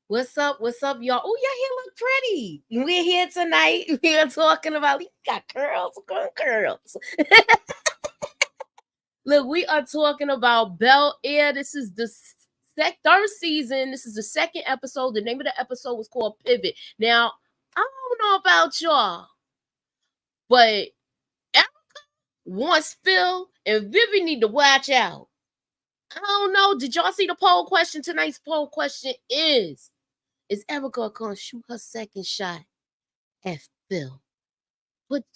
What's up? What's up, y'all? Oh, your hair look pretty. We're here tonight. We are talking about you got curls, curls. Look, we are talking about Belair. This is the third season. This is the second episode. The name of the episode was called Pivot. Now, I don't know about y'all, but once Phil and Vivi need to watch out. I don't know. Did y'all see the poll question? Tonight's poll question is Erica gonna shoot her second shot at Phil?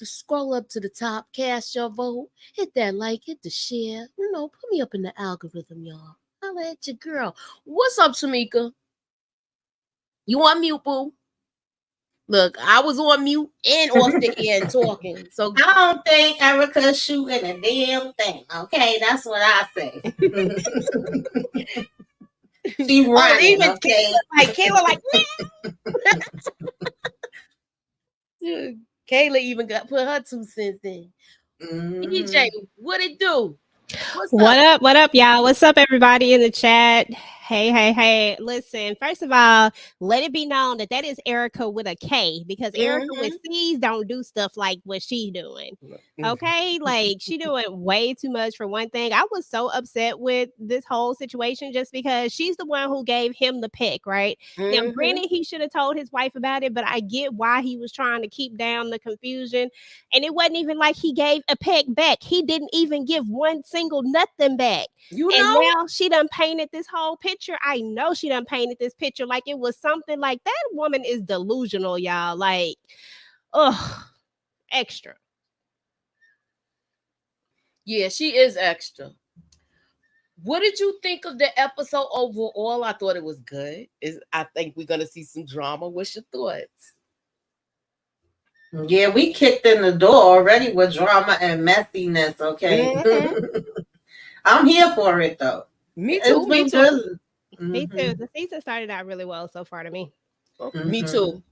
Scroll up to the top, cast your vote, hit that like, hit the share. Put me up in the algorithm, y'all. Holla at your girl. What's up, Tamika? You on mute, boo? Look, I was on mute and off the air and talking. So I don't think Erica's shooting a damn thing. Okay, that's what I say. She running, even okay? Kayla, like, dude, Kayla even put her 2 cents in. EJ, what it do? What up? What up, y'all? What's up, everybody in the chat? Hey. Listen, first of all, let it be known that is Erica with a K, because Erica with C's don't do stuff like what she's doing. Okay? Like, she doing way too much for one thing. I was so upset with this whole situation just because she's the one who gave him the pick, right? Now, granted, he should have told his wife about it, but I get why he was trying to keep down the confusion. And it wasn't even like he gave a peck back. He didn't even give one single nothing back. Now she done painted this whole picture. I know she done painted this picture like it was something like that woman is delusional, y'all. Like, extra. Yeah, she is extra. What did you think of the episode overall? I thought it was good. I think we're gonna see some drama. What's your thoughts? Yeah, we kicked in the door already with drama and messiness, okay? I'm here for it, though. Me too. Me too. Me too. The season started out really well so far to me. Me too.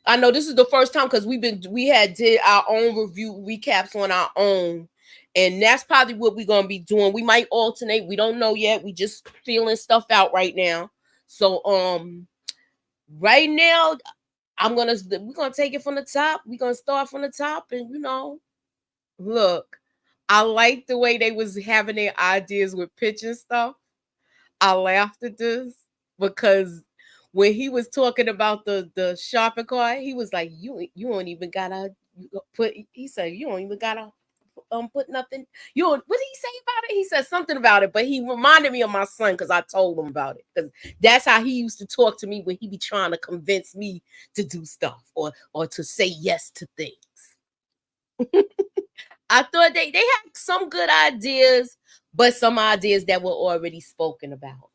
I know this is the first time because we did our own review recaps on our own. And that's probably what we're gonna be doing. We might alternate. We don't know yet. We just feeling stuff out right now. So right now, we're gonna take it from the top. We're gonna start from the top, and look, I like the way they was having their ideas with pitching stuff. I laughed at this because when he was talking about the shopping cart, he was like, you don't even gotta put. He said you don't even gotta put nothing. What did he say about it? He said something about it, but he reminded me of my son because I told him about it. Because that's how he used to talk to me when he be trying to convince me to do stuff or to say yes to things. I thought they had some good ideas, but some ideas that were already spoken about.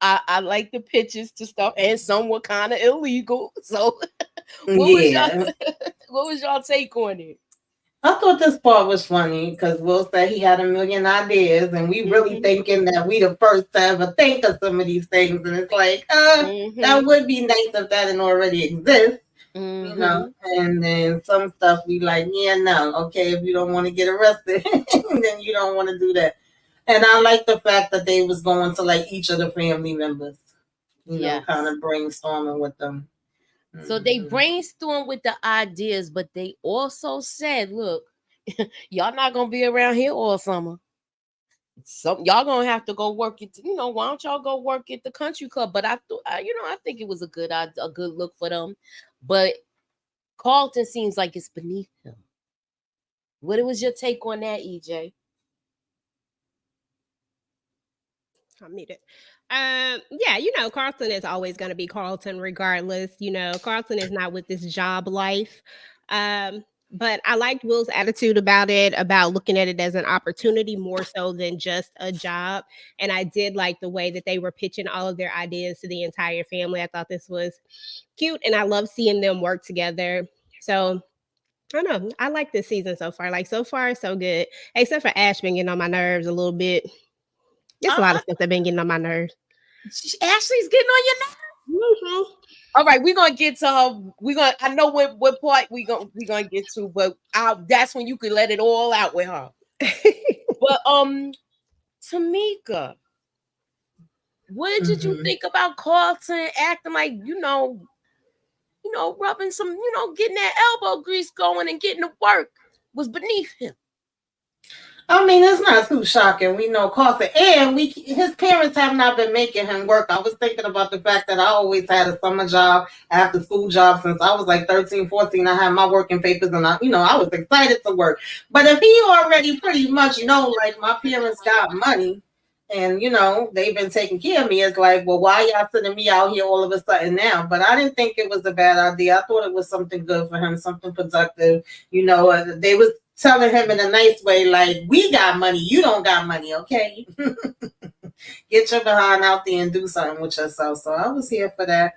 I like the pitches to stuff, and some were kind of illegal. So, what was y'all take on it? I thought this part was funny because Will said he had a million ideas, and we really thinking that we the first to ever think of some of these things, and it's like, that would be nice if that didn't already exist. And then some stuff we like, okay, if you don't want to get arrested, then you don't want to do that. And I like the fact that they was going to like each of the family members, kind of brainstorming with them. So they brainstormed with the ideas, but they also said, look, y'all not gonna be around here all summer. So y'all gonna have to go work it. Why don't y'all go work at the country club? But I think it was a good look for them. But Carlton seems like it's beneath him. What was your take on that, EJ? I'll meet it. Carlton is always going to be Carlton regardless. Carlton is not with this job life. But I liked Will's attitude about it, about looking at it as an opportunity more so than just a job. And I did like the way that they were pitching all of their ideas to the entire family. I thought this was cute, and I love seeing them work together. So I don't know. I like this season so far. Like, so far, so good. Except for Ash been getting on my nerves a little bit. There's a lot of stuff that been getting on my nerves. Ashley's getting on your nerves. All right, we're gonna get to her. I know what part we're gonna get to, but that's when you could let it all out with her. But Tamika, what did you think about Carlton acting like, rubbing some, getting that elbow grease going and getting to work was beneath him? I mean, it's not too shocking. We know Carlton, and his parents have not been making him work. I was thinking about the fact that I always had a summer job, after school job since I was like 13, 14. I had my working papers, and I was excited to work. But if he already pretty much like my parents got money, and they've been taking care of me, it's like, well, why y'all sending me out here all of a sudden now? But I didn't think it was a bad idea. I thought it was something good for him, something productive. They was telling him in a nice way, like, we got money, you don't got money, okay? Get your behind out there and do something with yourself. So I was here for that.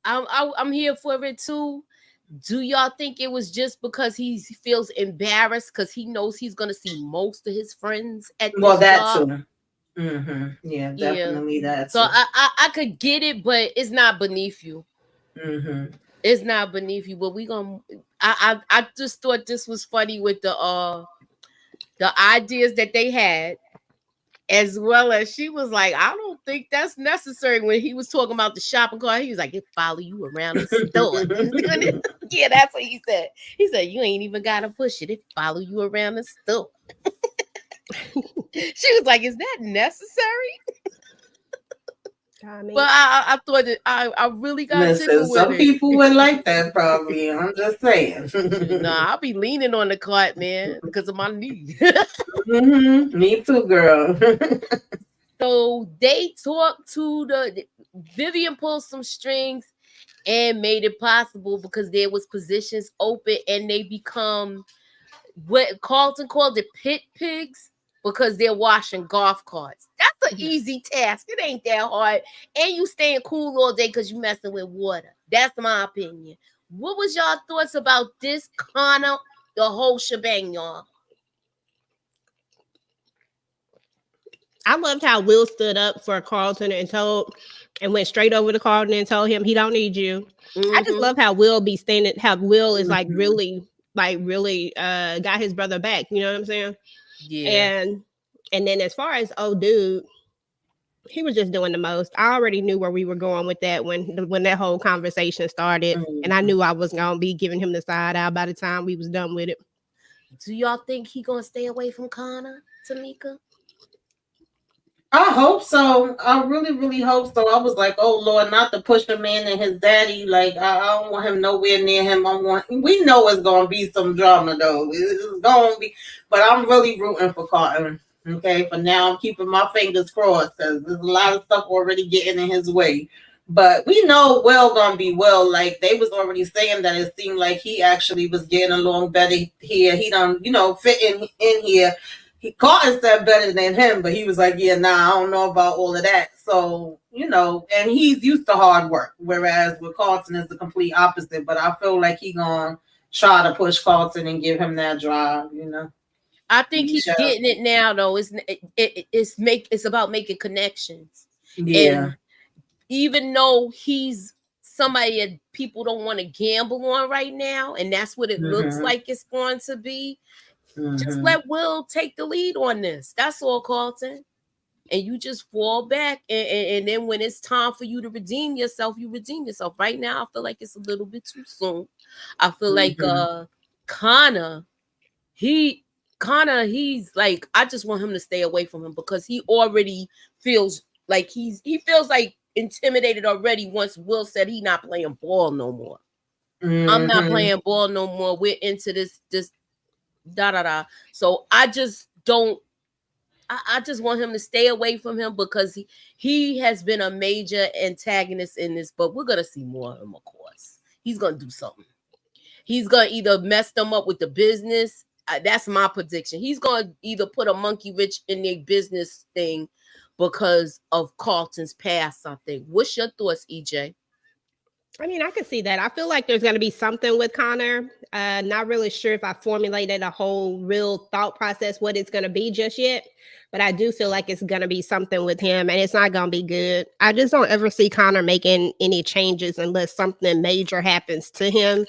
I'm here for it too. Do y'all think it was just because he feels embarrassed because he knows he's gonna see most of his friends at this job? Too. Yeah, definitely that. So I could get it, but it's not beneath you. It's not beneath you, but I just thought this was funny with the ideas that they had, as well as she was like, I don't think that's necessary. When he was talking about the shopping cart, he was like, it follow you around the store. Yeah, that's what he said. He said, you ain't even gotta push it. It follow you around the store. She was like, is that necessary? But I thought that I really got tickled with some people would like that probably. I'm just saying. Nah, I'll be leaning on the cart, man, because of my knee. Me too, girl. So they talked to Vivian pulled some strings and made it possible because there was positions open, and they become what Carlton called it pit pigs, because they're washing golf carts. That's an easy task. It ain't that hard. And you staying cool all day because you messing with water. That's my opinion. What was y'all thoughts about this, Connor, the whole shebang, y'all? I loved how Will stood up for Carlton and went straight over to Carlton and told him he don't need you. I just love how Will is like really got his brother back. You know what I'm saying? Yeah. And then as far as dude, he was just doing the most. I already knew where we were going with that when that whole conversation started, and I knew I was gonna be giving him the side eye by the time we was done with it. Do y'all think he gonna stay away from Connor, Tamika? I hope so. I really, really hope so. I was like, oh Lord, not to push the man and his daddy. Like, I don't want him nowhere near him. We know it's gonna be some drama though. It's gonna be, but I'm really rooting for Carlton. Okay, for now I'm keeping my fingers crossed because there's a lot of stuff already getting in his way. But we know Will gonna be Will. Like, they was already saying that it seemed like he actually was getting along better here. He done, fit in here. Carlton said better than him, but he was like, yeah, I don't know about all of that. So, and he's used to hard work, whereas with Carlton is the complete opposite. But I feel like he gonna try to push Carlton and give him that drive, I think he's getting it now, though. It's about making connections. Yeah. And even though he's somebody that people don't want to gamble on right now, and that's what it looks like it's going to be, just let Will take the lead on this. That's all, Carlton. And you just fall back, and then when it's time for you to redeem yourself, you redeem yourself. Right now, I feel like it's a little bit too soon. I feel like Connor, he's like, I just want him to stay away from him because he already feels like he feels like intimidated already once Will said he not playing ball no more. I'm not playing ball no more. We're into this So I just want him to stay away from him because he has been a major antagonist in this, but we're gonna see more of him, of course. He's gonna do something. He's gonna either mess them up with the business. That's my prediction. He's gonna either put a monkey wrench in their business thing because of Carlton's past, I think. What's your thoughts, EJ? I mean, I can see that. I feel like there's going to be something with Connor. Not really sure if I formulated a whole real thought process what it's going to be just yet, but I do feel like it's going to be something with him, and it's not going to be good. I just don't ever see Connor making any changes unless something major happens to him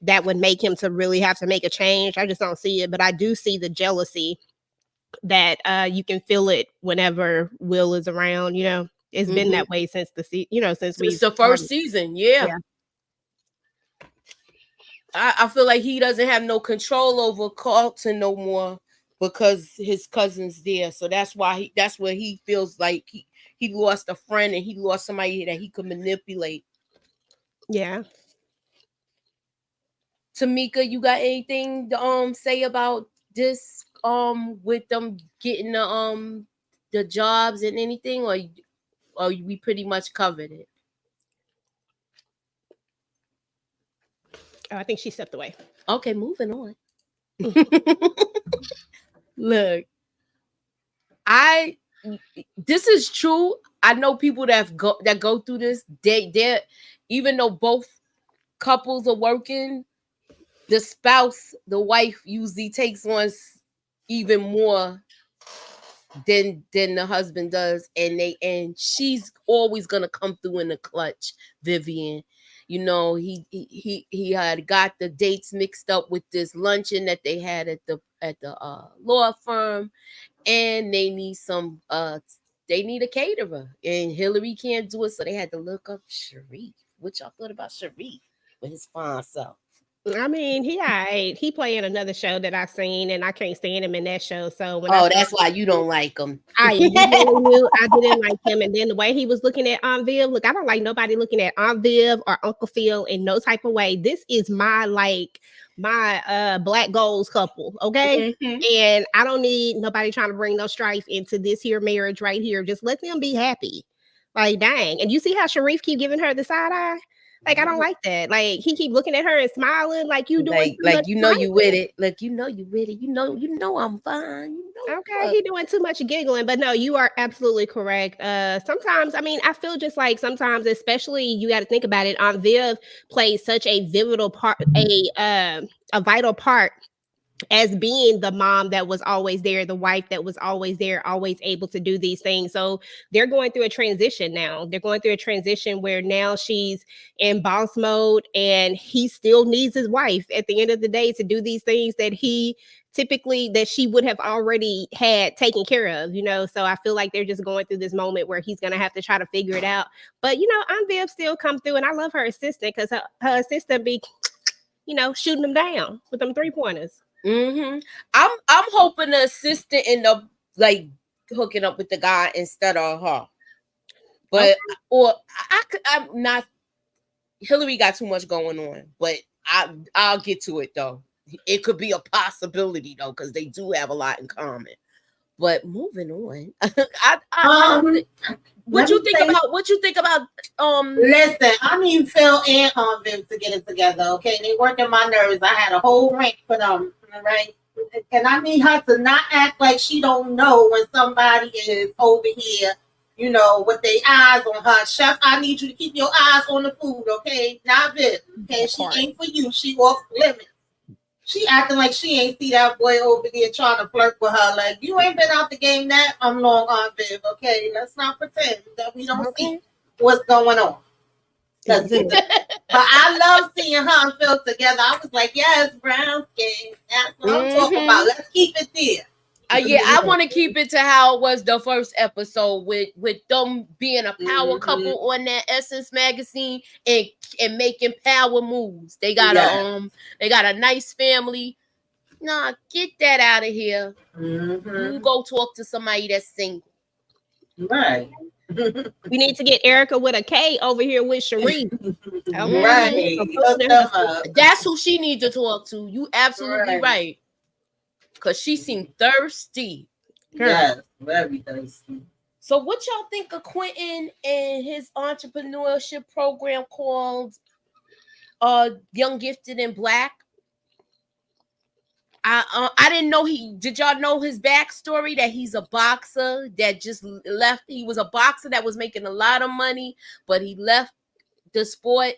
that would make him to really have to make a change. I just don't see it, but I do see the jealousy that you can feel it whenever Will is around. It's been that way since since we the first season. Yeah. I feel like he doesn't have no control over Carlton no more because his cousin's there. So that's why that's where he feels like he lost a friend and he lost somebody that he could manipulate. Yeah. Tamika, you got anything to say about this with them getting the jobs and anything, or we pretty much covered it? Oh, I think she stepped away. Okay, moving on. Look, this is true. I know people that go through this. They're even though both couples are working, the spouse, the wife usually takes on even more than the husband does, and she's always gonna come through in the clutch. Vivian, he had got the dates mixed up with this luncheon that they had at the law firm, and they need a caterer, and Hillary can't do it, so they had to look up Sharif. What y'all thought about Sharif with his fine self? I mean, he playing another show that I've seen, and I can't stand him in that show. So that's why you don't like him. I knew I didn't like him, and then the way he was looking at Aunt Viv. Look, I don't like nobody looking at Aunt Viv or Uncle Phil in no type of way. This is my black goals couple, okay? And I don't need nobody trying to bring no strife into this here marriage right here. Just let them be happy. Like, dang. And you see how Sharif keep giving her the side eye? Like, I don't like that. Like, he keep looking at her and smiling like you doing like you with it. Like you with it. You know I'm fine. Okay, he doing too much giggling, but no, you are absolutely correct. Sometimes, I mean, I feel just like sometimes, especially you got to think about it. Aunt Viv plays such a vital part, a vital part as being the mom that was always there, the wife that was always there, always able to do these things. So they're going through a transition now. They're going through a transition where now she's in boss mode and he still needs his wife at the end of the day to do these things that she would have already had taken care of, So I feel like they're just going through this moment where he's going to have to try to figure it out. But, Aunt Viv still come through, and I love her assistant because her assistant be, shooting them down with them 3-pointers. I'm hoping the assistant end up like hooking up with the guy instead of her. But I'm not. Hillary got too much going on, but I'll get to it though. It could be a possibility though, because they do have a lot in common. But moving on, what you think about? Listen, I need Phil and Aunt Viv to get it together. Okay, they working my nerves. I had a whole rant for them. All right, and I need her to not act like she don't know when somebody is over here. With their eyes on her. Chef, I need you to keep your eyes on the food. Okay, not Viv. Okay, she ain't for you. She off limits. She acting like she ain't see that boy over there trying to flirt with her. Like, you ain't been out the game that long, Aunt Viv, okay? Let's not pretend that we don't see what's going on. But I love seeing her and Phil together. I was like, yes, brown skin. That's what I'm talking about. Let's keep it there. I want to keep it to how it was the first episode with them being a power couple on that Essence magazine and making power moves. They got a nice family. Nah, get that out of here. You go talk to somebody that's single. Right. We need to get Erica with a K over here with Sharif. Right. That's who she needs to talk to. You absolutely right. Because she seemed thirsty. Yes, very thirsty. So what y'all think of Quentin and his entrepreneurship program called Young Gifted and Black? I didn't know did y'all know his backstory, that he's a boxer that just left. He was a boxer that was making a lot of money, but he left the sport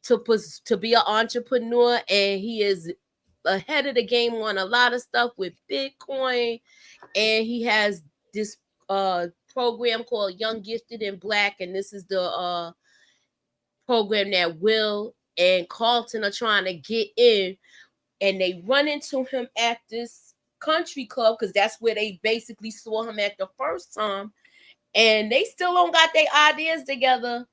to be an entrepreneur, and he is ahead of the game on a lot of stuff with Bitcoin, and he has this program called Young Gifted and Black, and this is the program that Will and Carlton are trying to get in, and they run into him at this country club because that's where they basically saw him at the first time, and they still don't got their ideas together,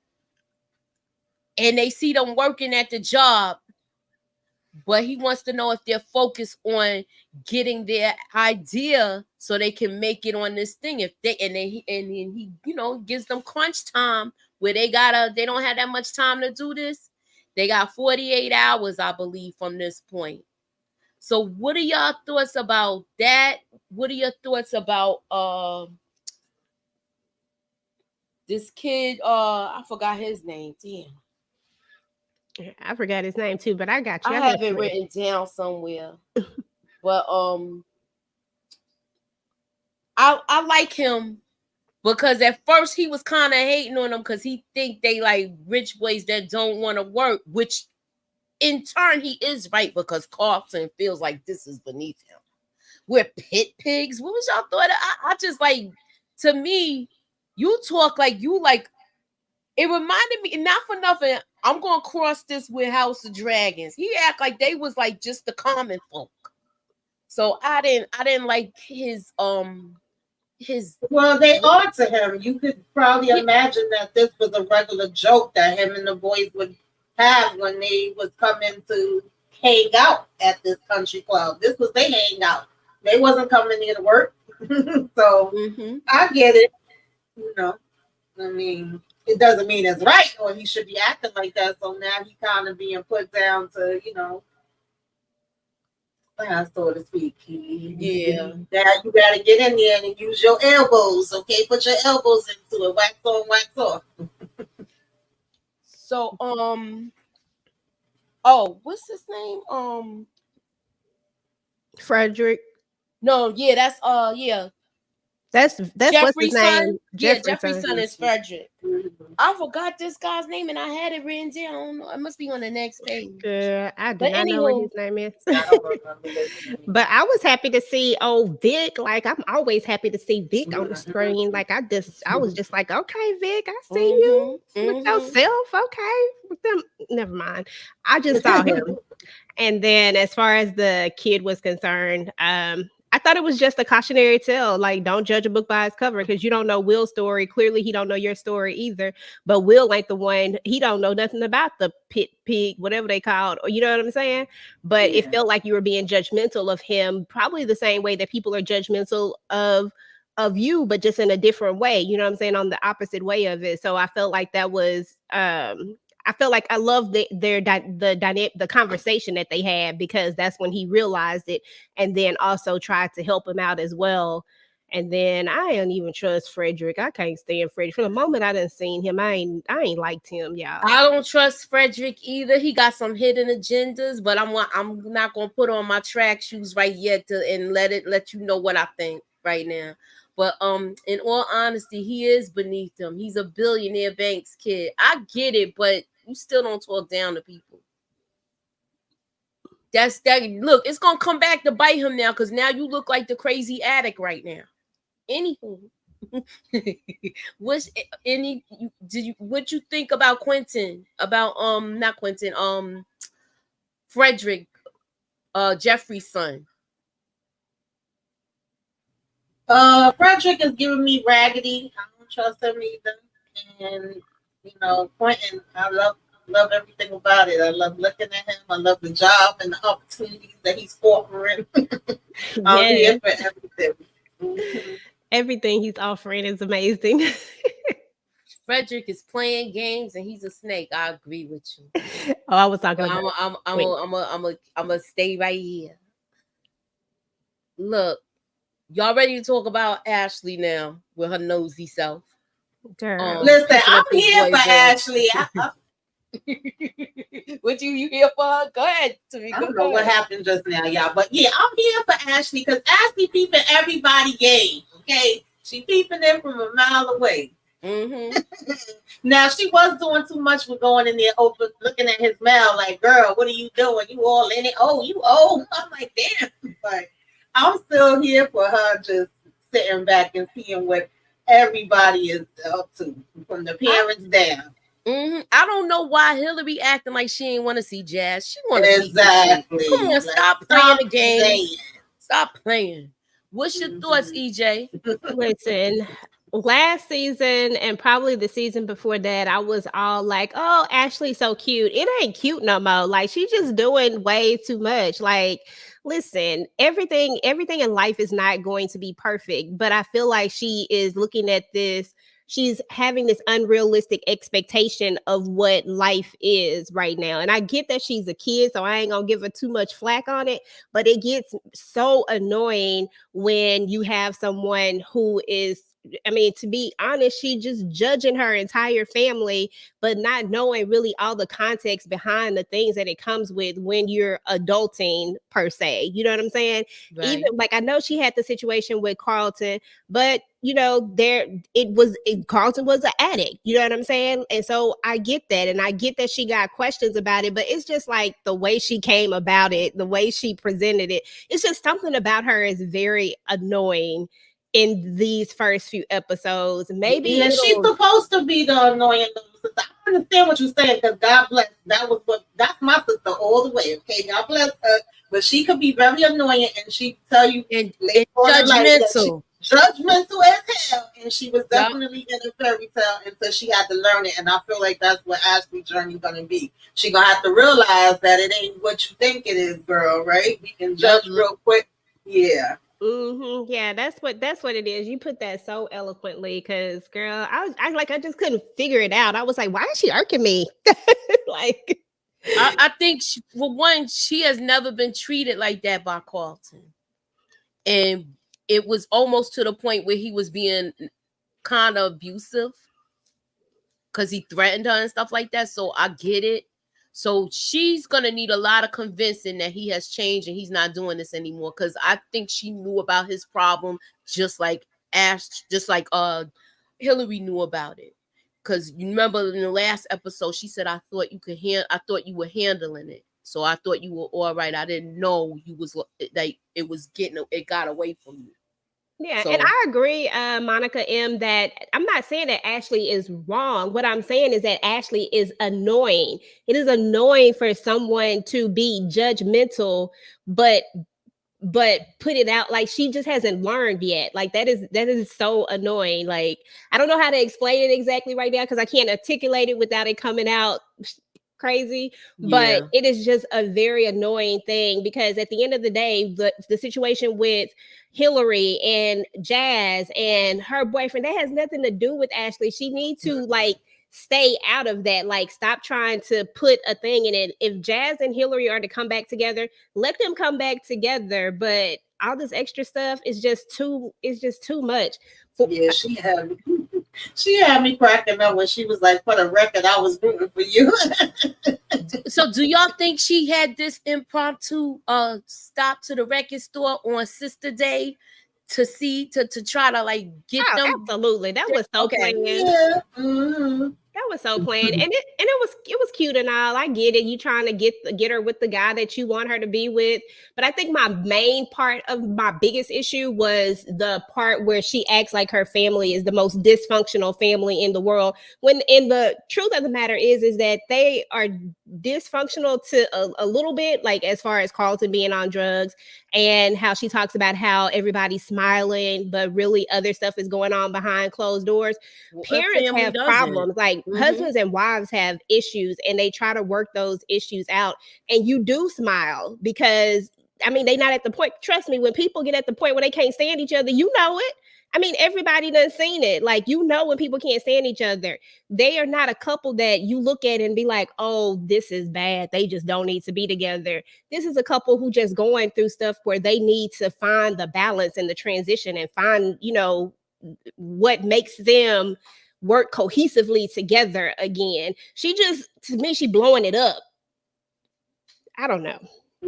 and they see them working at the job. But he wants to know if they're focused on getting their idea so they can make it on this thing. If they and then he gives them crunch time where they don't have that much time to do this. They got 48 hours, I believe, from this point. So what are y'all thoughts about that? What are your thoughts about this kid? I forgot his name. Damn. I forgot his name too, but I got you. I have it written down somewhere. But I like him because at first he was kind of hating on them because he think they like rich boys that don't want to work, which in turn he is right because Carlton feels like this is beneath him. We're pit pigs. What was y'all thought? I just like, to me, you talk like you like. It reminded me, not for nothing, I'm gonna cross this with House of Dragons. He act like they was like just the common folk. So I didn't like his well, they are to him. You could probably imagine that this was a regular joke that him and the boys would have when they was coming to hang out at this country club. This was their hangout. They wasn't coming here to work. So I get it. I mean, it doesn't mean it's right or he should be acting like that. So now he kind of being put down to, so to speak. Yeah. Now you got to get in there and use your elbows. Okay, put your elbows into it. Wax on, wax off. So what's his name? Frederick. No, yeah, that's That's what's his name. Jeffrey's son is Frederick. I forgot this guy's name and I had it written down. It must be on the next page. I do not know what his name is. But I was happy to see Vic. Like I'm always happy to see Vic on the screen. Like I was just like, okay, Vic, I see you with yourself. Okay, with them. Never mind. I just saw him. And then as far as the kid was concerned, I thought it was just a cautionary tale. Like, don't judge a book by its cover because you don't know Will's story. Clearly, he don't know your story either. But Will ain't the one. He don't know nothing about the pit pig, whatever they called. Or you know what I'm saying? But it felt like you were being judgmental of him, probably the same way that people are judgmental of you, but just in a different way. You know what I'm saying? On the opposite way of it. So I felt like that was. I felt like I loved the conversation that they had because that's when he realized it and then also tried to help him out as well. And then I don't even trust Frederick. I can't stand Frederick. From the moment I done seen him, I ain't liked him, y'all. I don't trust Frederick either. He got some hidden agendas, but I'm not gonna put on my track shoes right yet and let you know what I think right now. But in all honesty, he is beneath him. He's a billionaire Banks kid. I get it, but you still don't talk down to people. That's that. Look, it's gonna come back to bite him now because now you look like the crazy addict right now. Anywho, what you think about Quentin? About not Quentin, Frederick, Jeffrey's son. Frederick is giving me raggedy. I don't trust him either. And Quentin, I love everything about it. I love looking at him. I love the job and the opportunities that he's offering. I'm here for everything. Everything he's offering is amazing. Frederick is playing games and he's a snake. I agree with you. Oh, I was talking about. I'm gonna stay right here. Look, y'all ready to talk about Ashley now with her nosy self? Girl. Listen, I'm here for Ashley. What you here for? Go ahead, Tamika. I don't know what happened just now, y'all. But yeah, I'm here for Ashley because Ashley peeping everybody game. Okay, she peeping them from a mile away. Now she was doing too much with going in there, looking at his mail. Like, girl, what are you doing? You all in it? Oh, you old? I'm like, damn. But I'm still here for her, just sitting back and seeing what everybody is up to, from the parents down. I don't know why Hillary acting like she ain't want to see Jazz. She want to exactly. see Come on, stop playing the game. Stop playing. What's your thoughts, EJ? Listen, last season and probably the season before that, I was all like, "Oh, Ashley's so cute." It ain't cute no more. Like she's just doing way too much. Like, listen, everything in life is not going to be perfect, but I feel like she is looking at this. She's having this unrealistic expectation of what life is right now. And I get that she's a kid, so I ain't gonna give her too much flack on it, but it gets so annoying when you have someone who is, I mean, to be honest, she just judging her entire family, but not knowing really all the context behind the things that it comes with when you're adulting per se. You know what I'm saying? Right. Even like I know she had the situation with Carlton, but you know, Carlton was an addict. You know what I'm saying? And so I get that, and I get that she got questions about it, but it's just like the way she came about it, the way she presented it. It's just something about her is very annoying in these first few episodes. Maybe yeah, she's supposed to be the annoying sister. I understand what you're saying, because God bless, that's my sister all the way. Okay, God bless her, but she could be very annoying, and she tell you and judgmental. Judgmental as hell, and she was definitely in a fairy tale until she had to learn it. And I feel like that's what Ashley's journey gonna be. She gonna have to realize that it ain't what you think it is, girl. Right? We can judge real quick. Yeah. Mm-hmm. Yeah, that's what it is. You put that so eloquently, because girl, I just couldn't figure it out. I was like, why is she irking me? Like, I think for one, she has never been treated like that by Carlton, and it was almost to the point where he was being kind of abusive because he threatened her and stuff like that. So I get it. So she's gonna need a lot of convincing that he has changed and he's not doing this anymore. Because I think she knew about his problem, just like Hillary knew about it. Because you remember in the last episode, she said, "I thought you were handling it. So I thought you were all right. I didn't know you was like it got away from you." Yeah, and I agree, Monica M, that I'm not saying that Ashley is wrong. What I'm saying is that Ashley is annoying. It is annoying for someone to be judgmental, but put it out like she just hasn't learned yet. Like that is so annoying. Like I don't know how to explain it exactly right now because I can't articulate it without it coming out crazy, but it is just a very annoying thing, because at the end of the day, the situation with Hillary and Jazz and her boyfriend, that has nothing to do with Ashley. She needs to like stay out of that. Like stop trying to put a thing in it. If Jazz and Hillary are to come back together, let them come back together, but all this extra stuff is just too much. Yeah, she had me cracking up when she was like, "For the record, I was rooting for you." So do y'all think she had this impromptu stop to the record store on Sister Day to try to like get them? Absolutely. That was so planned. Yeah. Mm-hmm. That was so planned, and it was cute and all. I get it. You trying to get her with the guy that you want her to be with, but I think my main part of my biggest issue was the part where she acts like her family is the most dysfunctional family in the world. When in the truth of the matter is that they are dysfunctional to a little bit, like as far as Carlton being on drugs, and how she talks about how everybody's smiling, but really other stuff is going on behind closed doors. Parents have problems, like husbands and wives have issues, and they try to work those issues out. And you do smile because, I mean, they not at the point. Trust me, when people get at the point where they can't stand each other, you know it. I mean, everybody done seen it. Like, you know, when people can't stand each other, they are not a couple that you look at and be like, oh, this is bad. They just don't need to be together. This is a couple who just going through stuff where they need to find the balance and the transition and find, you know, what makes them work cohesively together again. To me, she blowing it up. I don't know.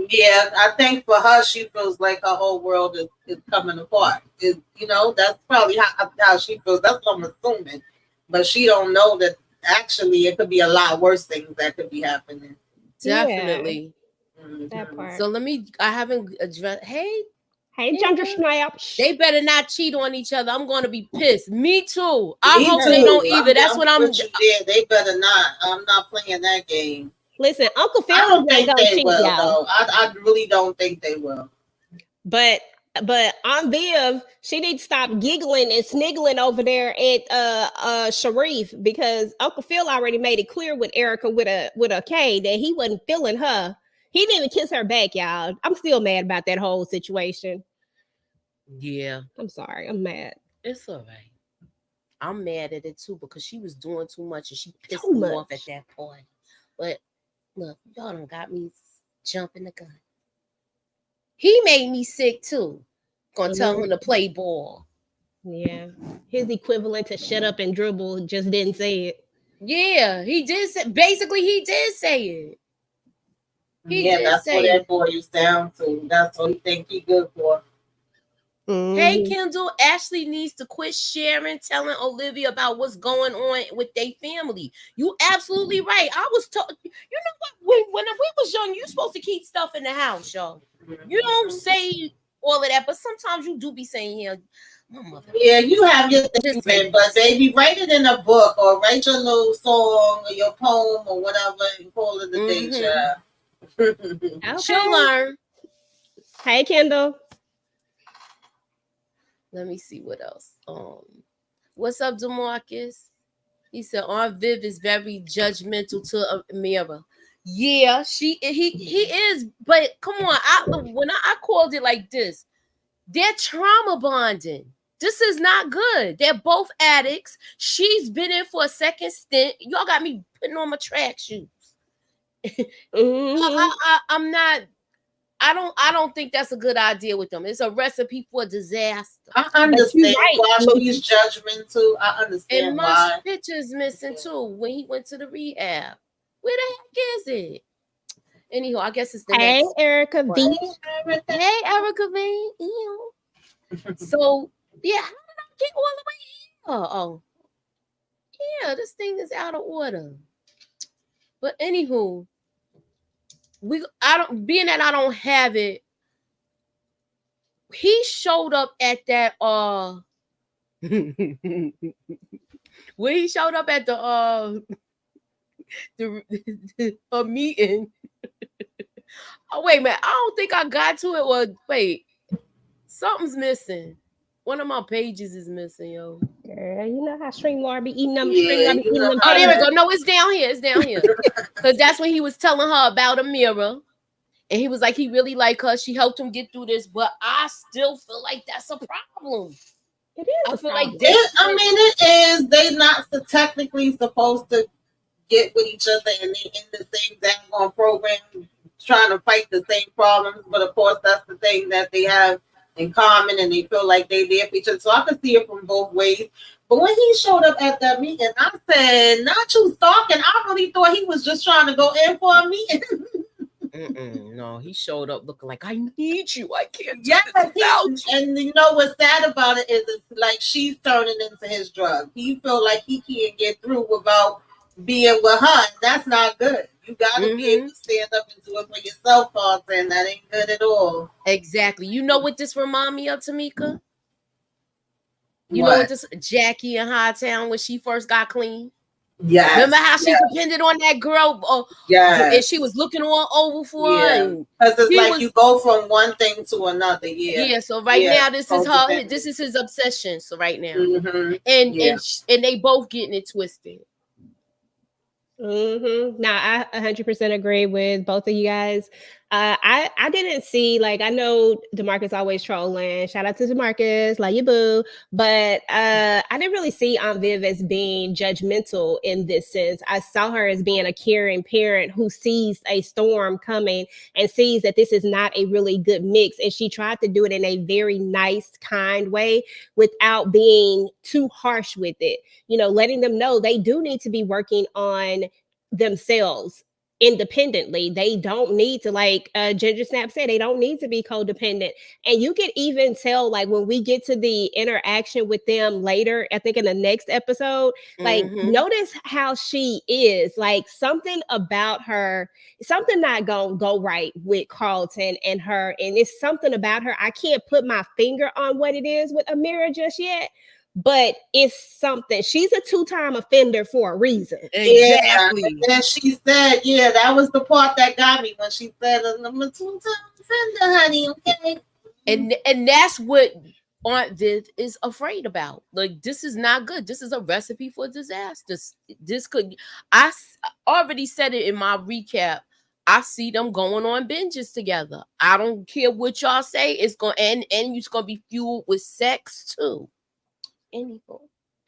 Yeah, I think for her, she feels like her whole world is coming apart. You know, that's probably how she feels. That's what I'm assuming. But she don't know that actually it could be a lot worse things that could be happening. Definitely. Yeah. Mm-hmm. That part. So I haven't addressed, hey, Ginger Snaps. They better not cheat on each other. I'm going to be pissed. Me too. I hope they don't either. That's what I'm. Yeah, they better not. I'm not playing that game. Listen, Uncle Phil I don't think they will, though. I really don't think they will. But Aunt Viv, she needs to stop giggling and sniggling over there at Sharif, because Uncle Phil already made it clear with Erica with a K that he wasn't feeling her. He didn't even kiss her back, y'all. I'm still mad about that whole situation. Yeah. I'm sorry. I'm mad. It's all right. I'm mad at it too because she was doing too much and she pissed me off at that point. But look, y'all done got me jumping the gun. He made me sick too. Gonna tell him to play ball. Yeah. His equivalent to shut up and dribble just didn't say it. Yeah, he did say, basically he did say it. That's what that boils down to. That's what he think he good for. Hey, Kendall, Ashley needs to quit sharing, telling Olivia about what's going on with their family. You absolutely right. I was told, you know what? When we was young, you supposed to keep stuff in the house, y'all. You don't say all of that, but sometimes you do be saying, yeah, my mother. Yeah, you have your things, but baby, write it in a book or write your little song or your poem or whatever and call it a day, child. Okay. She'll learn. Hey, Kendall. Let me see what else. What's up, DeMarcus? He said Aunt Viv is very judgmental to Amira. Yeah, he is. But come on, when I called it like this, they're trauma bonding. This is not good. They're both addicts. She's been in for a second stint. Y'all got me putting on my track shoes. I'm not. I don't think that's a good idea with them. It's a recipe for disaster. I understand why she's judgmental. I understand and why. And pictures missing too when he went to the rehab. Where the heck is it? Anyhow, I guess it's the next. Erica V. Hey, Erica V. So yeah, how did I get all the way here? Oh, yeah, this thing is out of order. But anywho, I don't have it. He showed up at that when he showed up at the meeting. Oh wait, man, I don't think I got to it. Or wait, something's missing. One of my pages is missing, yo. Girl, you know how Streamlord be eating them. Oh, there we go. No, it's down here. It's down here. Because that's when he was telling her about Amira. And he was like, he really liked her. She helped him get through this. But I still feel like that's a problem. It is. I feel like it is. They're not technically supposed to get with each other and they in the same daggone program trying to fight the same problems. But of course, that's the thing that they have in common and they feel like they there for each other. So I can see it from both ways. But when he showed up at that meeting, I said, not you stalking. I really thought he was just trying to go in for a meeting. No, he showed up looking like I need you. I can't do this without you. And you know what's sad about it is it's like she's turning into his drug. He feel like he can't get through without being with her. And that's not good. You gotta be able to stand up and do it for yourself, Arthur, and that ain't good at all. Exactly. You know what this remind me of, Tamika? You know what this Jackie in Hightown when she first got clean? Yeah. Remember how she depended on that girl? And she was looking all over for her. Because it's like you go from one thing to another. Yeah. So right now this is her. This is his obsession. So right now, and they both getting it twisted. Now I 100% agree with both of you guys. I didn't see, like, I know DeMarcus always trolling. Shout out to DeMarcus, love you boo. But I didn't really see Aunt Viv as being judgmental in this sense. I saw her as being a caring parent who sees a storm coming and sees that this is not a really good mix. And she tried to do it in a very nice, kind way without being too harsh with it. You know, letting them know they do need to be working on themselves independently. They don't need to, like Ginger Snap said, they don't need to be codependent. And you can even tell, like, when we get to the interaction with them later, I think in the next episode, like, notice how she is, like, something about her, something not gonna go right with Carlton and her, and it's something about her. I can't put my finger on what it is with Amira just yet, but it's something. She's a 2-time offender for a reason. Exactly. Yeah. And she said, that was the part that got me when she said, I'm a 2-time offender, honey. Okay. And that's what Aunt Viv is afraid about. Like, this is not good. This is a recipe for disaster. This could, already said it in my recap. I see them going on binges together. I don't care what y'all say. It's going and it's gonna be fueled with sex too. Anywho,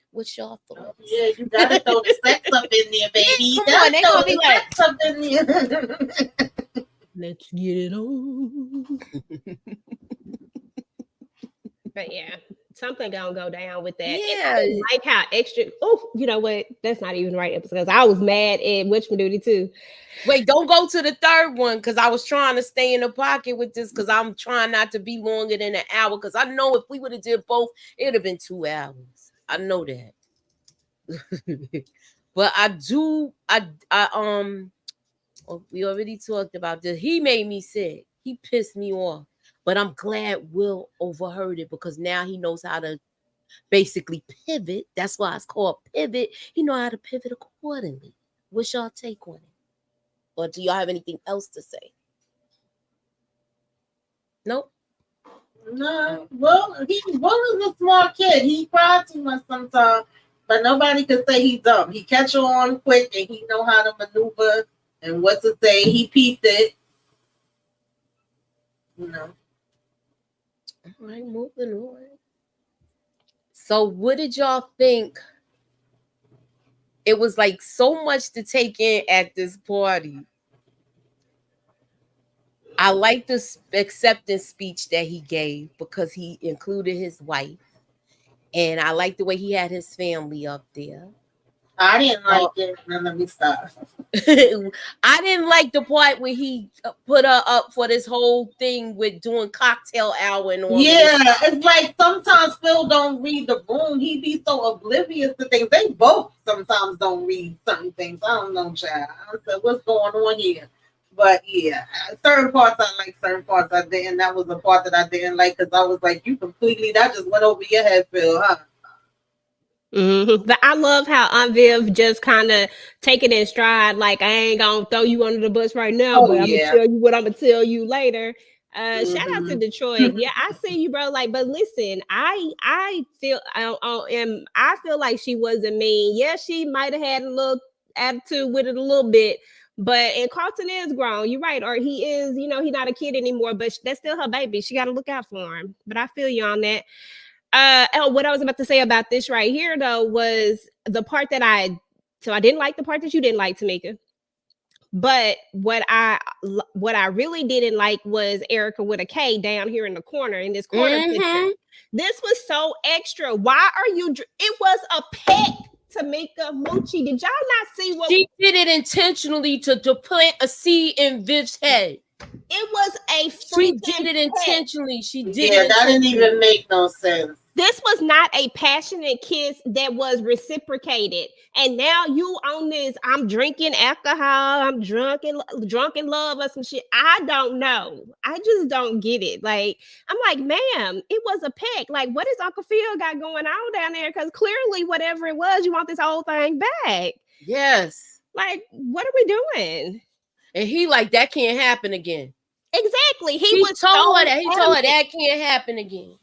what's y'all thoughts? Yeah, you gotta throw the sex up in there, baby. Yeah, come on, they gonna be like, up in there. Let's get it on. But yeah, something gonna go down with that. Yeah, and I like how extra. Oh, you know what? That's not even right because I was mad at Witchman Duty too. Wait, don't go to the third one because I was trying to stay in the pocket with this because I'm trying not to be longer than an hour because I know if we would have did both, it would have been 2 hours. I know that. But we already talked about this. He made me sick. He pissed me off. But I'm glad Will overheard it because now he knows how to basically pivot. That's why it's called pivot. He know how to pivot accordingly. What's y'all take on it? Or do y'all have anything else to say? Nope. No. Will is a smart kid. He cries too much sometimes, but nobody can say he's dumb. He catch on quick and he know how to maneuver and what to say. He peeped it. You know. All right, moving on. So what did y'all think? It was like so much to take in at this party. I like the acceptance speech that he gave because he included his wife. And I like the way he had his family up there. I didn't like it. Now let me stop. I didn't like the part where he put her up for this whole thing with doing cocktail hour and all. Yeah, it's like sometimes Phil don't read the room. He be so oblivious to things. They both sometimes don't read certain things. I don't know, child. I said, what's going on here? But yeah, certain parts I like, certain parts I didn't. That was the part that I didn't like because I was like, you completely, that just went over your head, Phil, huh? Mm-hmm. But I love how Aunt Viv just kind of take it in stride. Like, I ain't gonna throw you under the bus right now, but I'm gonna tell you what I'm gonna tell you later. Shout out to Detroit. Yeah, I see you, bro. Like, but listen, I feel like she wasn't mean. Yeah, she might have had a little attitude with it a little bit. But and Carlton is grown, you're right, or he is, he's not a kid anymore. But that's still her baby. She got to look out for him. But I feel you on that. What I was about to say about this right here, though, was the part that I didn't like the part that you didn't like, Tamika. But what I really didn't like was Erica with a K down here in the corner in this corner picture. This was so extra. Why are you? It was a pet. Tamika Moochie, did y'all not see what she did it intentionally to plant a seed in Viv's head? It was a she did it intentionally. She did it. Yeah, that didn't even make no sense. This was not a passionate kiss that was reciprocated. And now you on this, I'm drinking alcohol, I'm drunk in love or some shit. I don't know. I just don't get it. Like, I'm like, ma'am, it was a peck. Like, what does Uncle Phil got going on down there? Because clearly, whatever it was, you want this whole thing back. Yes. Like, what are we doing? And he like, that can't happen again. Exactly. He told her that can't happen again.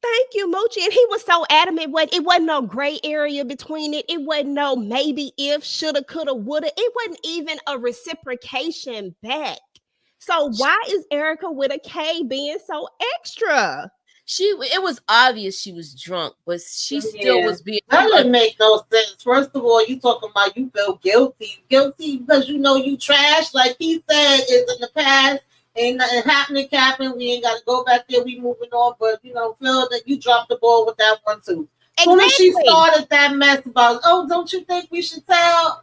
Thank you, Moochie. And he was so adamant. It wasn't no gray area between it. It wasn't no maybe if, shoulda, coulda, woulda. It wasn't even a reciprocation back. So why is Erica with a K being so extra? It was obvious she was drunk, but she still was being. That didn't make no sense. First of all, you talking about you feel guilty because you trash. Like he said, is in the past. Ain't nothing happening, Captain. We ain't got to go back there. We moving on. But, Phil, that you dropped the ball with that one, too. Exactly. Soon as she started that mess about, don't you think we should tell?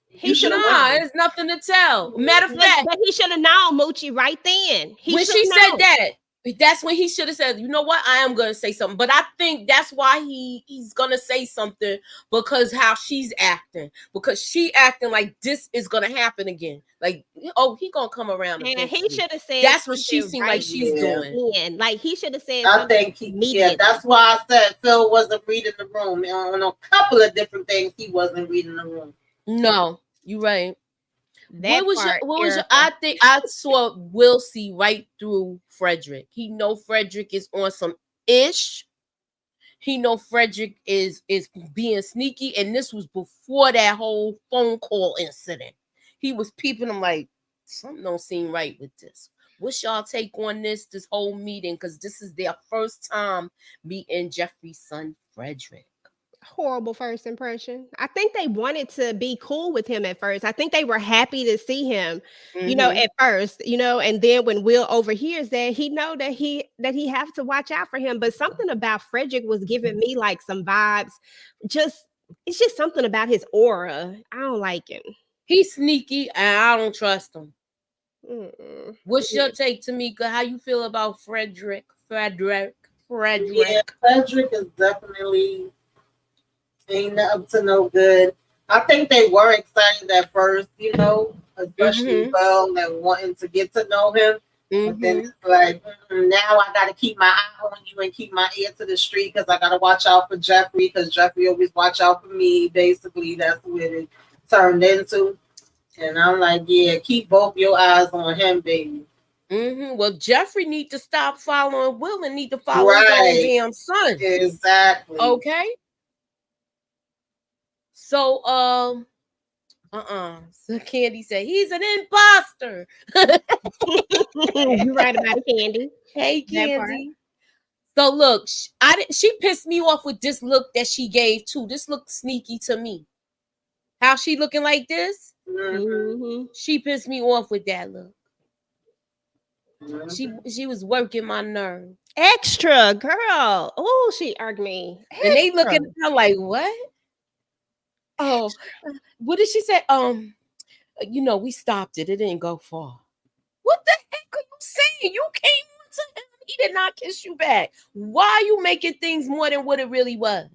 He should have known. There's nothing to tell. Matter of fact. But he should have known, Moochie, right then. When she said that, that's when he should have said, you know what? I am going to say something. But I think that's why he's going to say something because how she's acting. Because she acting like this is going to happen again. Like, he going to come around. And he should have said that's what she seemed like she's doing. Like, he should have said I think that's why I said Phil wasn't reading the room. On a couple of different things, he wasn't reading the room. No, you're right. That part, what was your, Erica. I think I saw Will see right through Frederick. He know Frederick is on some ish. He know Frederick is being sneaky, and this was before that whole phone call incident. He was peeping him like something don't seem right with this. What's y'all take on this whole meeting? Because this is their first time meeting Jeffrey's son Frederick. Horrible first impression. I think they wanted to be cool with him at first. I think they were happy to see him, at first, and then when Will overhears that, he know that he have to watch out for him. But something about Frederick was giving me like some vibes. It's just something about his aura. I don't like him. He's sneaky, and I don't trust him. Mm-mm. What's your take, Tamika? How you feel about Frederick? Yeah, Frederick is definitely ain't up to no good. I think they were excited at first, especially Belle and wanting to get to know him. But then it's like, now I got to keep my eye on you and keep my ear to the street because I got to watch out for Jeffrey because Jeffrey always watch out for me. Basically, that's what it turned into. And I'm like, yeah, keep both your eyes on him, baby. Well, Jeffrey need to stop following Will and need to follow his own damn son. Exactly. Okay. So, So Candy said he's an imposter. You're right about it, Candy. Hey, Candy. So look, she pissed me off with this look that she gave too. This looked sneaky to me. How she looking like this? She pissed me off with that look. She was working my nerve. Extra, girl. Oh, she irked me. Extra. And they looking at her like, what? Oh, what did she say? We stopped it. It didn't go far. What the heck are you saying? You came to him. He did not kiss you back. Why are you making things more than what it really was?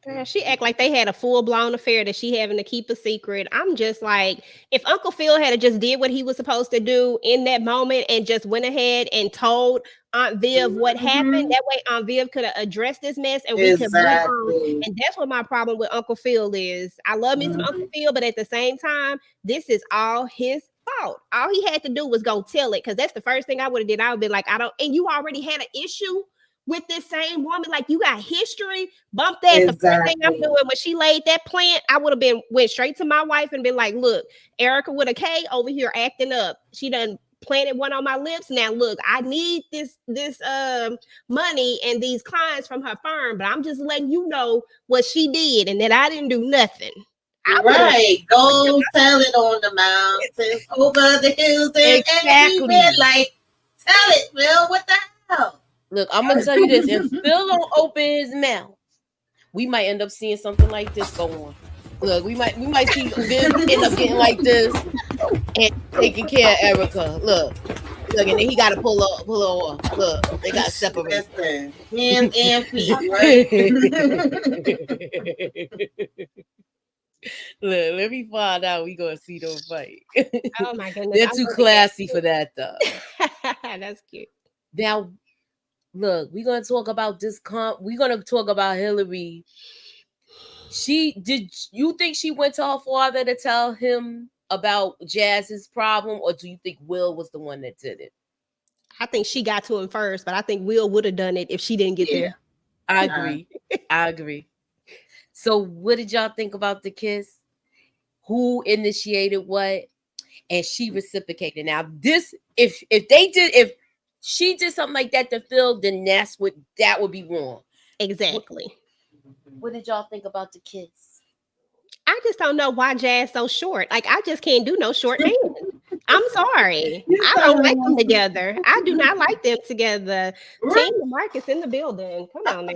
Girl, she act like they had a full-blown affair that she having to keep a secret. I'm just like, if Uncle Phil had just did what he was supposed to do in that moment and just went ahead and told Aunt Viv what happened, that way Aunt Viv could have addressed this mess and we could move on. And that's what my problem with Uncle Phil is. I love me some Uncle Phil, but at the same time, this is all his fault. All he had to do was go tell it, because that's the first thing I would have did. I would be like, and you already had an issue with this same woman, like you got history, bump that. The first thing I'm doing when she laid that plant, I would have went straight to my wife and been like, look, Erica with a K over here acting up. She done planted one on my lips. Now look, I need this money and these clients from her firm, but I'm just letting you know what she did and that I didn't do nothing. Go tell it on the mountains, over the hills, and everywhere. Like, tell it, Will. What the hell? Look, I'm gonna tell you this: if Phil don't open his mouth, we might end up seeing something like this go on. Look, we might see Viv end up getting like this and taking care of Erica. Look, and then he got to pull her off. Look, they got to separate. Hands and feet, right? Look, let me find out. We gonna see them fight. Oh my goodness, they're too classy for that though. That's cute. Now. Look, we're gonna talk about this. We're gonna talk about Hillary. Did you think she went to her father to tell him about Jazz's problem, or do you think Will was the one that did it? I think she got to him first, but I think Will would have done it if she didn't get there. I agree. I agree. So, what did y'all think about the kiss? Who initiated what? And she reciprocated. Now, this, if she did something like that to Phil, then that would be wrong. Exactly. What did y'all think about the kiss? I just don't know why Jazz so short. Like, I just can't do no short man. I'm sorry. I don't like them together. I do not like them together. Team Marcus in the building. Come on now.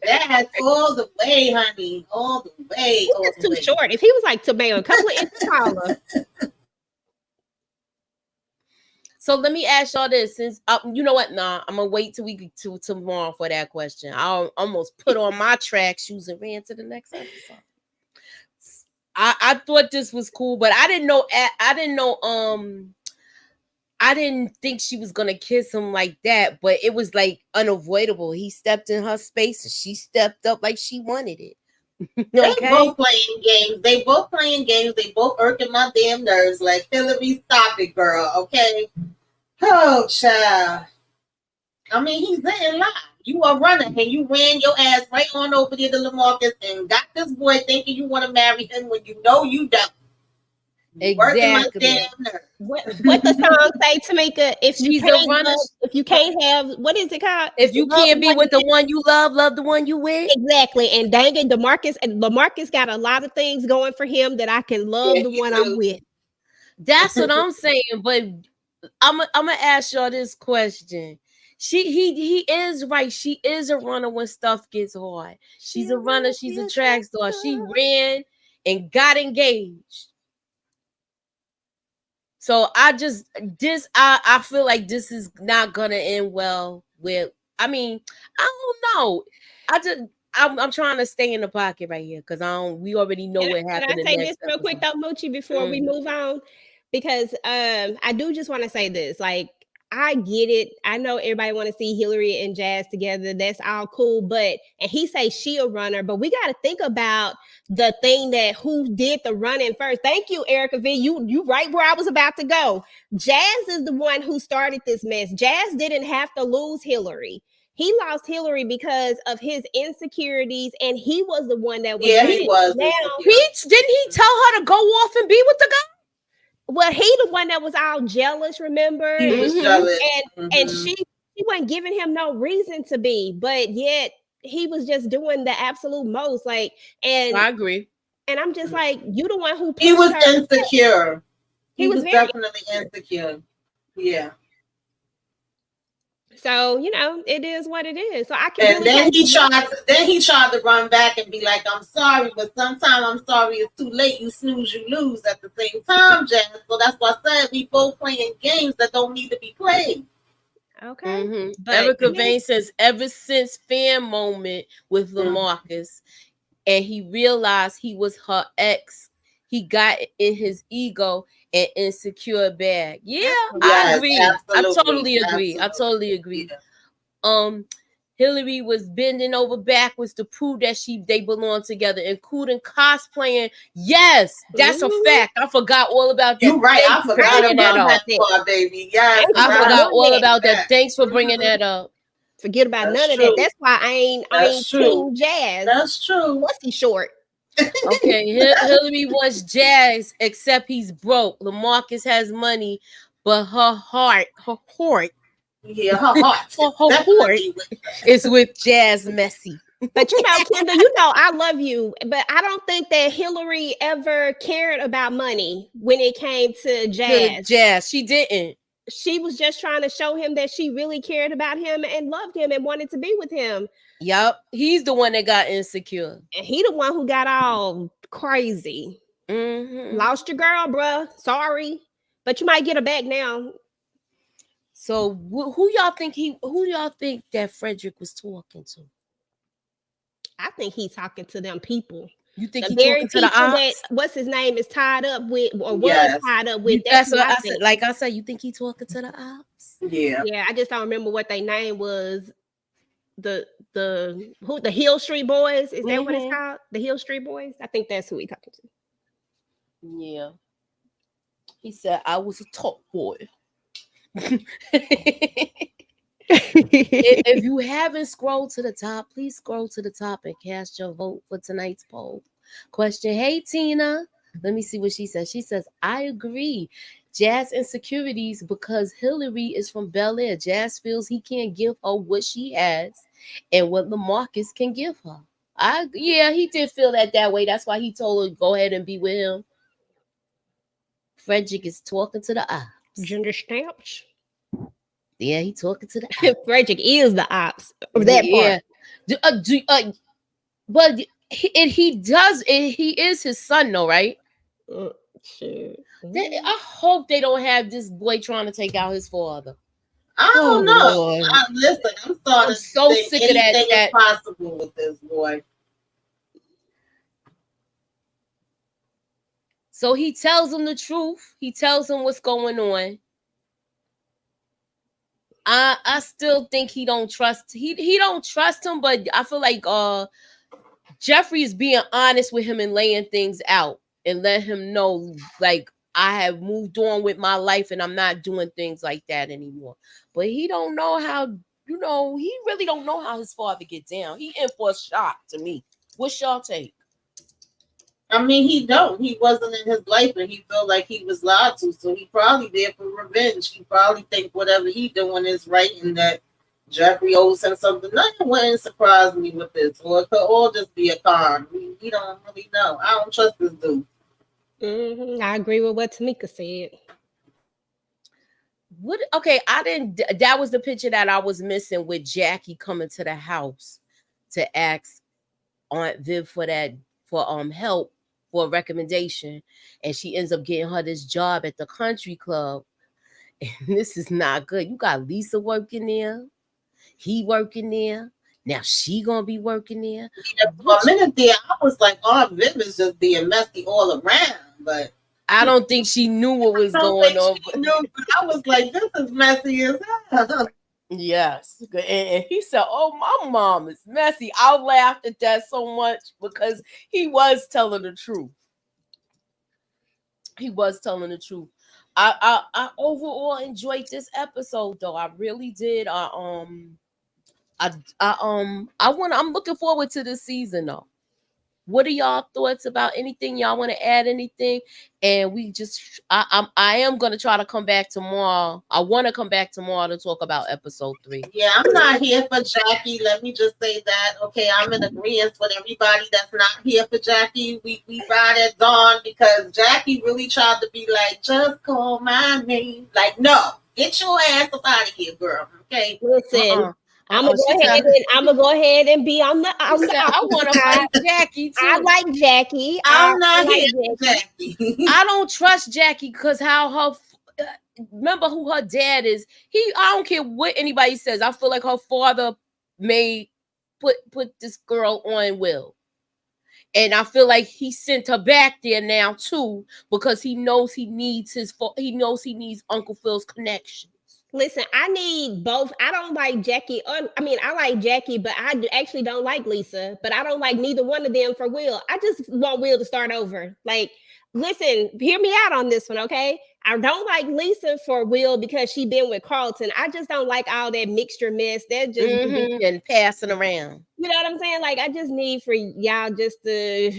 That's all the way, honey. All the way. He's too short. If he was like Tomato, a couple of inches taller. So let me ask y'all this, since you know what? Nah, I'm gonna wait till we get to tomorrow for that question. I'll almost put on my track shoes and ran to the next episode. I thought this was cool, but I didn't know. I didn't think she was gonna kiss him like that, but it was like unavoidable. He stepped in her space and she stepped up like she wanted it. They Okay. both playing games. They both playing games. They both irking my damn nerves. Like, Hillary, stop it, girl. Okay. Oh, child. I mean, he's in line. You are running, and you ran your ass right on over there to Lamarcus and got this boy thinking you want to marry him when you know you don't. Exactly. What the song say, Tamika? If you She's a can't runner. if you can't have, what is it called? If you can't be with the one you love the one you with. Exactly. And dang it, Lamarcus got a lot of things going for him that I can love the one I'm with. That's what I'm saying. But I'm gonna ask y'all this question. He is right. She is a runner when stuff gets hard. She's a runner. She's a track star. She ran and got engaged. So I feel like this is not gonna end well with. I mean, I don't know. I'm trying to stay in the pocket right here because we already know what happened. Can I say this real quick though, Moochie, before we move on? Because I do just want to say this. Like, I get it. I know everybody want to see Hillary and Jazz together. That's all cool. But and he say she a runner, but we got to think about the thing that who did the running first. Thank you, Erica V. You right where I was about to go. Jazz is the one who started this mess. Jazz didn't have to lose Hillary. He lost Hillary because of his insecurities, and he was the one that was. Yeah, he was. Now, didn't he tell her to go off and be with the guy? Well, he the one that was all jealous, remember? He was jealous. And she wasn't giving him no reason to be, but yet he was just doing the absolute most. Like, and I agree. And I'm just like, you the one who he was insecure. He was definitely insecure. Yeah. So, it is what it is. So I can. And then he tried to run back and be like, "I'm sorry, but sometimes I'm sorry it's too late. You snooze, you lose." At the same time, Jazz. So that's why I said we both playing games that don't need to be played. Okay. But Erica Vane says ever since fan moment with Lamarcus, and he realized he was her ex, he got in his ego and insecure bag. Yeah, I agree. Absolutely. I totally agree. Yeah. Hillary was bending over backwards to prove that they belong together, including cosplaying. Yes, that's a fact. I forgot all about that. You're right. I forgot about that, baby. Yes, I forgot all about that. Thanks for bringing that up. Forget about none of that. That's why I ain't Team Jazz. That's true. What's he short? Okay, Hillary wants Jazz, except he's broke. Lamarcus has money, but her heart. Yeah, her heart is with Jazz Messy. But Kendall, I love you, but I don't think that Hillary ever cared about money when it came to Jazz. She didn't. She was just trying to show him that she really cared about him and loved him and wanted to be with him. Yep, he's the one that got insecure, and he the one who got all crazy. Lost your girl, bruh. Sorry, but you might get her back now. So who y'all think that Frederick was talking to? I think he's talking to them people. You think he's talking to the ops? What's his name is tied up with, or was tied up with? That's what I said. Like I said, you think he's talking to the ops? Yeah. Yeah, I just don't remember what their name was. The Hill Street Boys, is that what it's called? The Hill Street Boys? I think that's who he talking to. Yeah. He said I was a top boy. If you haven't scrolled to the top, please scroll to the top and cast your vote for tonight's poll question. Hey Tina, let me see what she says. She says, I agree. Jazz insecurities because Hillary is from Belair. Jazz feels he can't give her what she has and what Lamarcus can give her. He did feel that way. That's why he told her go ahead and be with him. Frederick is talking to the ops. Gender stamps. Yeah, he talking to the ops. Frederick is the ops of that part. But he is his son though, right? Sure. I hope they don't have this boy trying to take out his father. I don't know. Listen, I'm so sick of that. Anything is possible with this boy. So he tells him the truth. He tells him what's going on. I still think he don't trust. He don't trust him, but I feel like Jeffrey is being honest with him and laying things out and let him know, like, I have moved on with my life and I'm not doing things like that anymore. But he don't know how, he really don't know how his father get down. He in for a shock to me. What's y'all take? I mean, he wasn't in his life and he felt like he was lied to. So he probably there for revenge. He probably think whatever he doing is right and that Jeffrey owes him something. Nothing wouldn't surprise me with this. Or it could all just be a con. We don't really know. I don't trust this dude. I agree with what Tamika said. Okay, that was the picture that I was missing with Jackie coming to the house to ask Aunt Viv for help for a recommendation, and she ends up getting her this job at the country club. And this is not good. You got Lisa working there, he working there. Now she gonna be working there. Yeah, for a minute there, I was like, Aunt Viv is just being messy all around, but I don't think she knew what was going on. But I was like, this is messy as hell. Yes. And he said, oh, my mom is messy. I laughed at that so much because he was telling the truth. He was telling the truth. I overall enjoyed this episode though. I really did. I'm looking forward to this season though. What are y'all thoughts about anything? Y'all want to add anything? And I am gonna try to come back tomorrow. I want to come back tomorrow to talk about episode 3. Yeah, I'm not here for Jackie. Let me just say that. Okay, I'm in agreement with everybody that's not here for Jackie. We ride at dawn because Jackie really tried to be like, just call my name. Like, no, get your ass up out of here, girl. Okay, listen. I'm gonna go ahead and be on the. I want to fight Jackie too. I like Jackie. I'm not here for Jackie. I don't trust Jackie because remember who her dad is. I don't care what anybody says. I feel like her father may put this girl on Will. And I feel like he sent her back there now too because he knows he needs Uncle Phil's connection. Listen, I need both. I don't like Jackie. I like Jackie, but I actually don't like Lisa. But I don't like neither one of them for Will. I just want Will to start over. Like, listen, hear me out on this one, okay? I don't like Lisa for Will because she been with Carlton. I just don't like all that mixture mess. That just and passing around. You know what I'm saying? Like, I just need for y'all just to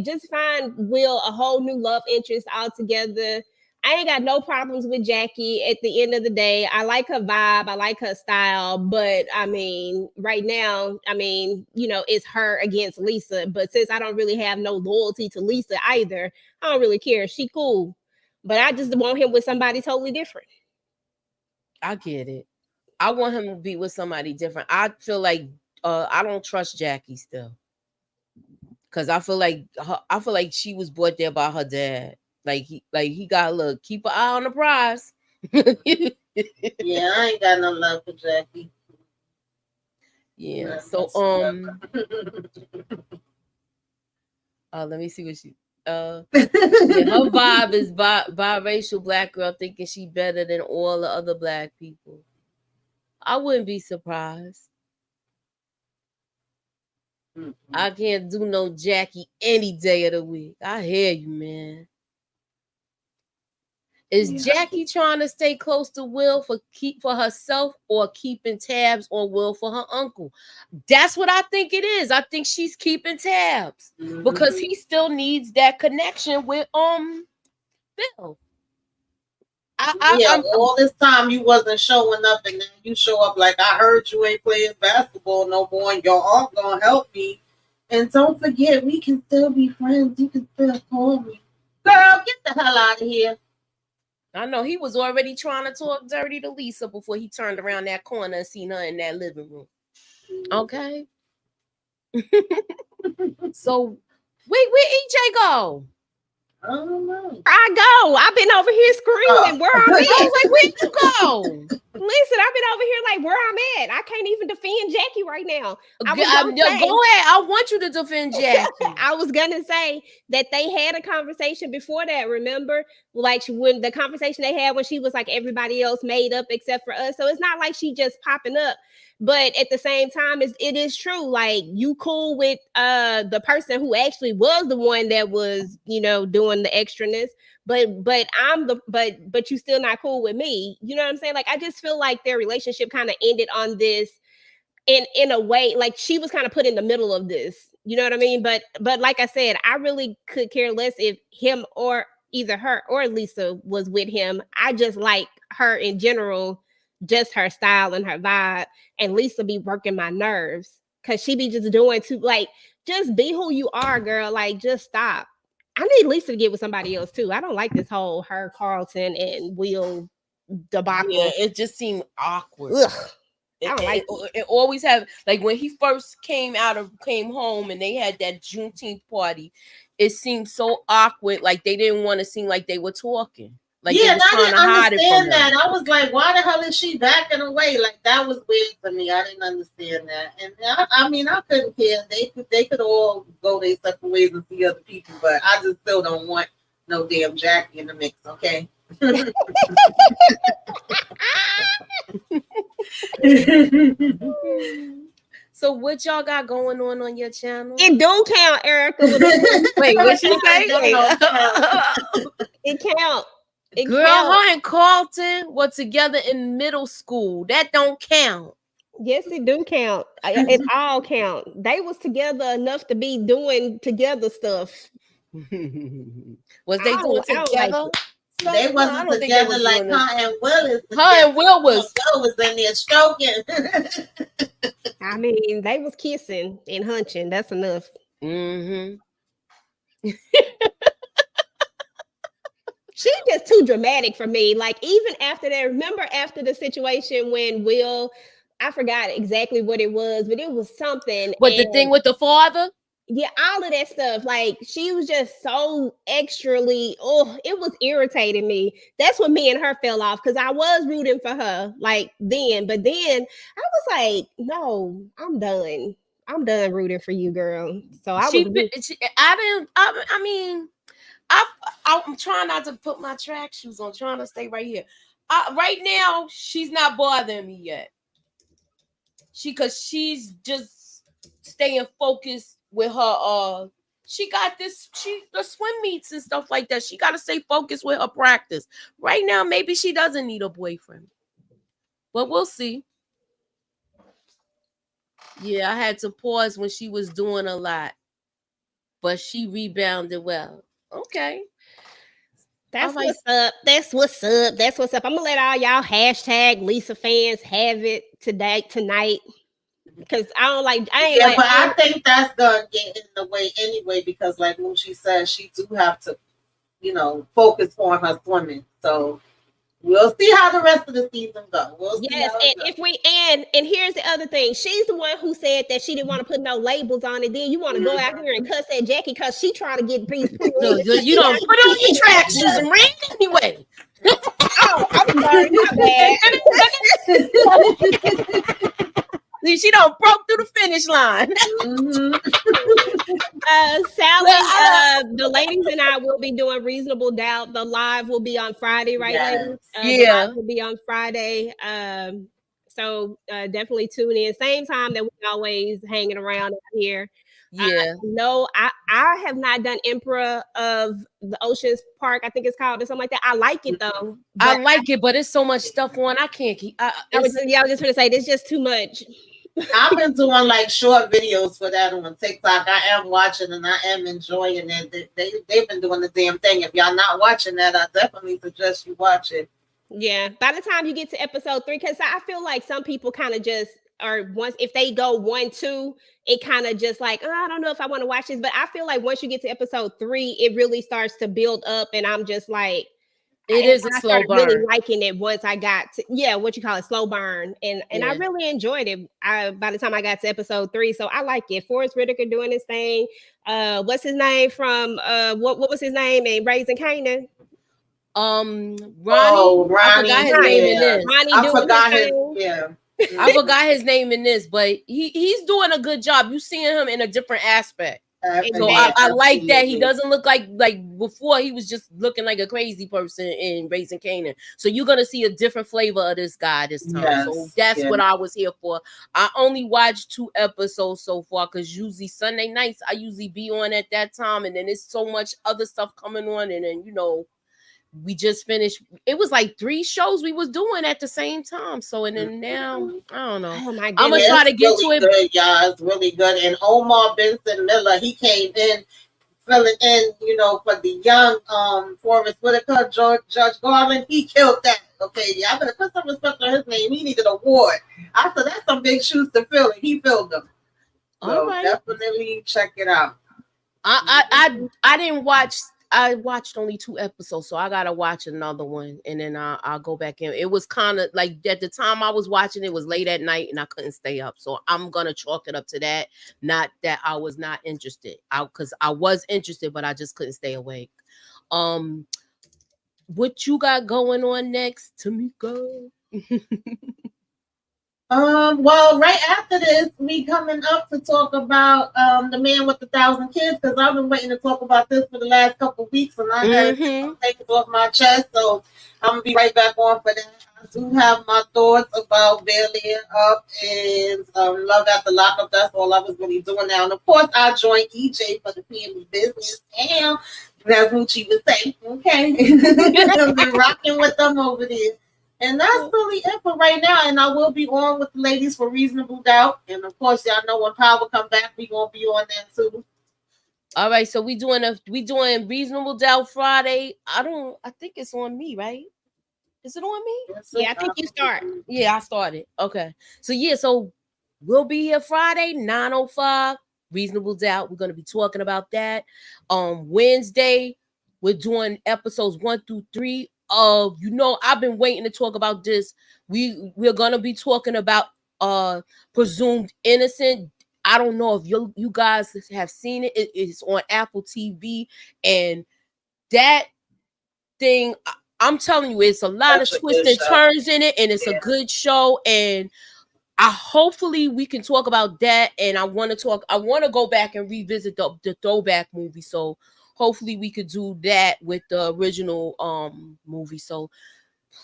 just find Will a whole new love interest altogether. I ain't got no problems with Jackie at the end of the day. I like her vibe. I like her style. But, right now, it's her against Lisa. But since I don't really have no loyalty to Lisa either, I don't really care. She cool. But I just want him with somebody totally different. I get it. I want him to be with somebody different. I feel like I don't trust Jackie still. Because I feel like she was brought there by her dad. Like he got look, keep an eye on the prize. Yeah, I ain't got no love for Jackie. Yeah. So let me see what she her vibe is biracial black girl thinking she better than all the other black people. I wouldn't be surprised. I can't do no Jackie any day of the week. I hear you, man. Is Jackie trying to stay close to Will for herself or keeping tabs on Will for her uncle? That's what I think it is. I think she's keeping tabs because he still needs that connection with Bill. All this time you wasn't showing up, and then you show up like, I heard you ain't playing basketball no more, and your aunt gonna help me. And don't forget, we can still be friends. You can still call me. Girl, get the hell out of here. I know he was already trying to talk dirty to Lisa before he turned around that corner and seen her in that living room. Okay. So, where EJ go? I don't know. I go. I've been over here screaming where I'm at. Like, where'd you go? Listen, I've been over here like where I'm at. I can't even defend Jackie right now. Go ahead. I want you to defend Jackie. I was gonna say that they had a conversation before that. Remember, like when the conversation they had when she was like everybody else made up except for us. So it's not like she just popping up. But at the same time, it is true. Like, you cool with the person who actually was the one that was, doing the extraness, but you still not cool with me. You know what I'm saying? Like, I just feel like their relationship kind of ended on this in a way, like she was kind of put in the middle of this. You know what I mean? But like I said, I really could care less if him or either her or Lisa was with him. I just like her in general, just her style and her vibe. And Lisa be working my nerves because she be just doing too, like, just be who you are, girl. Like, just stop. I need Lisa to get with somebody else too. I don't like this whole her, Carlton, and Will debacle. Yeah, it just seemed awkward. Ugh. I don't like it always have, like, when he first came home and they had that Juneteenth party, it seemed so awkward. Like, they didn't want to seem like they were talking. Like, yeah, and I didn't understand that. I was like, why the hell is she backing away? Like, that was weird for me. I didn't understand that. And I mean, I couldn't care. They could all go their separate ways and see other people, but I just still don't want no damn Jackie in the mix, okay? So what y'all got going on your channel? It don't count, Erica. Wait, what she say? It count. Girl, her and Carlton were together in middle school. That don't count. Yes, it do count. It all count. They was together enough to be doing together stuff. Was they doing together? They wasn't together like her and Will is. Her and Will was in there stroking. I mean, they was kissing and hunching. That's enough. Mm-hmm. She's just too dramatic for me. Like, even after that, remember after the situation when Will, I forgot exactly what it was, but it was something. But the thing with the father? Yeah, all of that stuff. Like, she was just so extrally, it was irritating me. That's when me and her fell off, because I was rooting for her, like, then. But then I was like, no, I'm done. I'm done rooting for you, girl. So I'm trying not to put my track shoes on, trying to stay right here. Right now, she's not bothering me yet. Because she's just staying focused with her. She got the swim meets and stuff like that. She got to stay focused with her practice. Right now, maybe she doesn't need a boyfriend, but we'll see. Yeah, I had to pause when she was doing a lot, but she rebounded well. Okay. That's what's up. That's what's up. That's what's up. I'm gonna let all y'all hashtag Lisa fans have it tonight. Because I think that's gonna get in the way anyway, because like when she says, she do have to, focus on her swimming. So we'll see how the rest of the season goes. Yes, and here's the other thing. She's the one who said that she didn't want to put no labels on it. Then you want to go out here and cuss at Jackie because she trying to get these. You don't put on your track shoes and ran anyway. Oh, I'm sorry, my bad. She don't broke through the finish line. Sally, the ladies and I will be doing Reasonable Doubt. The live will be on Friday, right, ladies? The live will be on Friday. So definitely tune in. Same time that we always hanging around out here. Yeah. No, I have not done Emperor of the Oceans Park, I think it's called, or something like that. I like it though. I like it, but it's so much stuff on. I can't keep. I was just gonna say, there's just too much. I've been doing like short videos for that on TikTok. I am watching and I am enjoying it. They've been doing the damn thing. If y'all not watching that, I definitely suggest you watch it. Yeah, by the time you get to episode 3, because I feel like some people kind of just if they go 1, 2, it kind of just like, I don't know if I want to watch this. But I feel like once you get to episode 3, it really starts to build up, and I'm just like, it is a slow burn. Really liking it once I got to what you call it, slow burn, and I really enjoyed it. By the time I got to episode 3, so I like it. Forrest Whitaker doing his thing. What's his name from? What was his name in Raising Kanan? Ronnie. Ronnie. I forgot his name in this. Ronnie I forgot his I forgot his name in this, but he's doing a good job. You seeing him in a different aspect. So I like that he doesn't look like before. He was just looking like a crazy person in Raising Kanan. So you're gonna see a different flavor of this guy this time. Yes, so that's what I was here for. I only watched 2 episodes so far because usually Sunday nights I usually be on at that time, and then there's so much other stuff coming on, and then we just finished. It was like 3 shows we was doing at the same time. So and then now I don't know. Oh my I'm gonna try to get really to it. Good, y'all. It's really good. And Omar Benson Miller, he came in filling in, for the young Forrest Whitaker, Judge Garland. He killed that. Okay, y'all better put some respect on his name. He needed an award. I said that's some big shoes to fill, and he filled them. So definitely check it out. I didn't watch. I watched only 2 episodes, so I gotta watch another one, and then I'll go back in. It was kind of like at the time I was watching, it was late at night, and I couldn't stay up. So I'm gonna chalk it up to that. Not that I was not interested, because I was interested, but I just couldn't stay awake. What you got going on next, Tamika? Well, right after this, we coming up to talk about the man with 1,000 kids, because I've been waiting to talk about this for the last couple of weeks, and I had to take it off my chest, so I'm gonna be right back on for that. I do have my thoughts about Belair up and Love After Lockup. That's all I was really doing now, and of course, I joined EJ for the family business. Damn, that's what she would say. Okay, I've been rocking with them over there. And that's really it for right now. And I will be on with the ladies for Reasonable Doubt. And of course, y'all know when Power come back, we gonna be on that too. All right, so we doing Reasonable Doubt Friday. I think it's on me, right? Is it on me? Yeah, I think you start. Yeah, I started. Okay. So we'll be here Friday, 9:05. Reasonable Doubt. We're gonna be talking about that. Wednesday, we're doing episodes 1 through 3. I've been waiting to talk about this. We're gonna be talking about Presumed Innocent. I don't know if you guys have seen it. It's on Apple TV, and that thing, I'm telling you, it's a lot of twists and turns in it, and it's a good show. And hopefully we can talk about that. And I want to go back and revisit the throwback movie. So hopefully we could do that with the original movie. So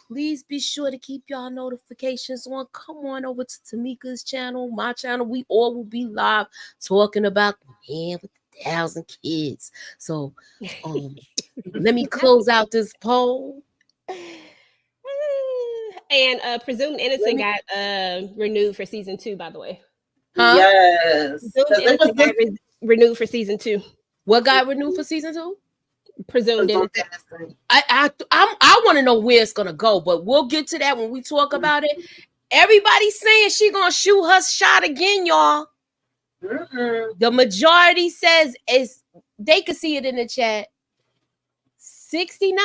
please be sure to keep y'all notifications on. Come on over to Tamika's channel, my channel. We all will be live talking about the man with 1,000 kids. So let me close out this poll. And Presumed Innocent got renewed for season 2, by the way. Huh? Yes. Got renewed for season 2. What got renewed for season 2? Presumed Innocent. I want to know where it's gonna go, but we'll get to that when we talk about it. Everybody's saying she gonna shoot her shot again, y'all. The majority says they can see it in the chat. 69%.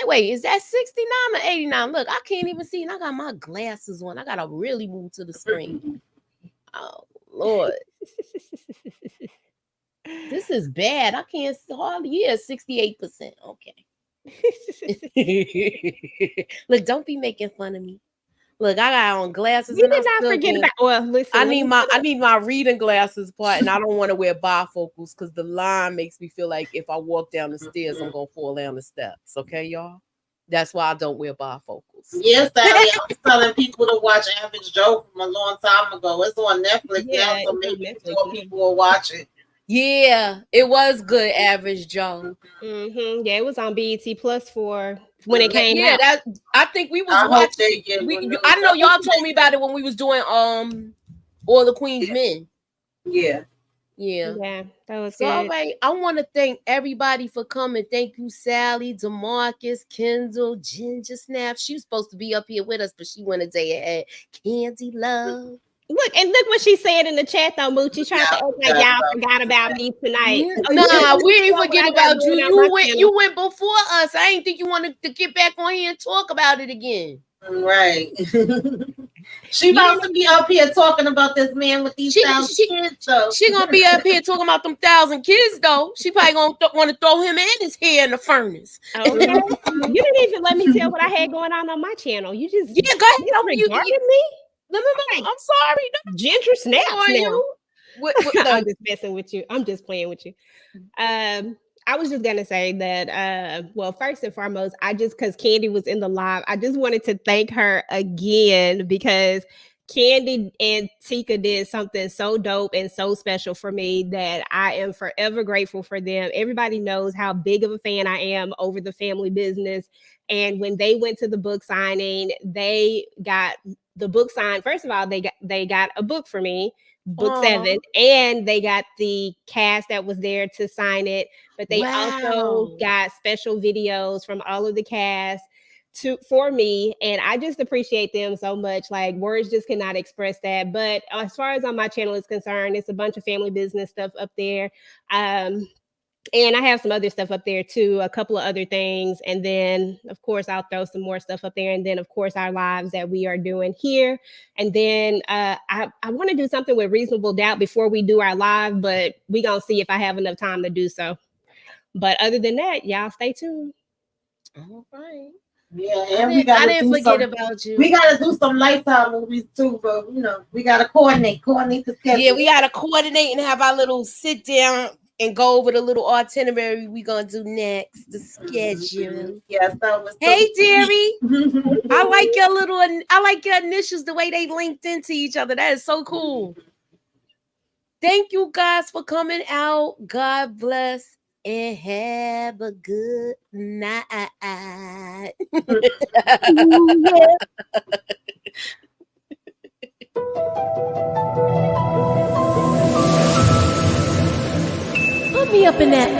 Wait, is that 69 or 89? Look, I can't even see, and I got my glasses on. I gotta really move to the screen. Oh Lord. This is bad. I can't hardly hear 68%. Okay. Look, don't be making fun of me. Look, I got on glasses. You did not forget about. Well, listen. I need my reading glasses part, and I don't want to wear bifocals because the line makes me feel like if I walk down the stairs, I'm gonna fall down the steps. Okay, y'all. That's why I don't wear bifocals. Yes, Sally, I was telling people to watch Average Joe from a long time ago. It's on Netflix now, so maybe more people will watch it. Yeah, it was good, Average Joe. Yeah, it was on BET Plus for when it came out. Yeah, I think we was watching. I know y'all told me about it when we was doing All the Queen's Men. Yeah. Yeah, that was so good. All right, I want to thank everybody for coming. Thank you, Sally, DeMarcus, Kendall, Ginger Snap. She was supposed to be up here with us, but she went a day ahead. Candy Love. Look what she said in the chat though, Moochie. Trying to act like y'all forgot about me tonight. Nah, we didn't forget about you. You went before us. I didn't think you wanted to get back on here and talk about it again. Right. She about to be up here talking about this man with these 1,000 kids. So she gonna be up here talking about them 1,000 kids though. She probably gonna want to throw him and his hair in the furnace. Okay. You didn't even let me tell what I had going on my channel. You just go ahead. You regarded me. I'm sorry. Ginger Snaps now. I'm just messing with you. I'm just playing with you. I was just gonna say that. Well, first and foremost, because Candy was in the live, I just wanted to thank her again because Candy and Tika did something so dope and so special for me that I am forever grateful for them. Everybody knows how big of a fan I am over the family business. And when they went to the book signing, they got the book signed. First of all, they got a book for me, book 7, and they got the cast that was there to sign it. But they also got special videos from all of the cast for me, and I just appreciate them so much. Like, words just cannot express that. But as far as on my channel is concerned, it's a bunch of family business stuff up there. And I have some other stuff up there too, a couple of other things. And then, of course, I'll throw some more stuff up there. And then, of course, our lives that we are doing here. And then I want to do something with Reasonable Doubt before we do our live, but we're going to see if I have enough time to do so. But other than that, y'all stay tuned. All right. Yeah, and I didn't forget about you. We gotta do some Lifetime movies too, but we gotta coordinate the schedule. Yeah, we gotta coordinate and have our little sit down and go over the little itinerary we gonna do next, the schedule. Yes, that was. Hey, dearie, I like your initials, the way they linked into each other. That is so cool. Thank you guys for coming out. God bless. And have a good night. Put me up in that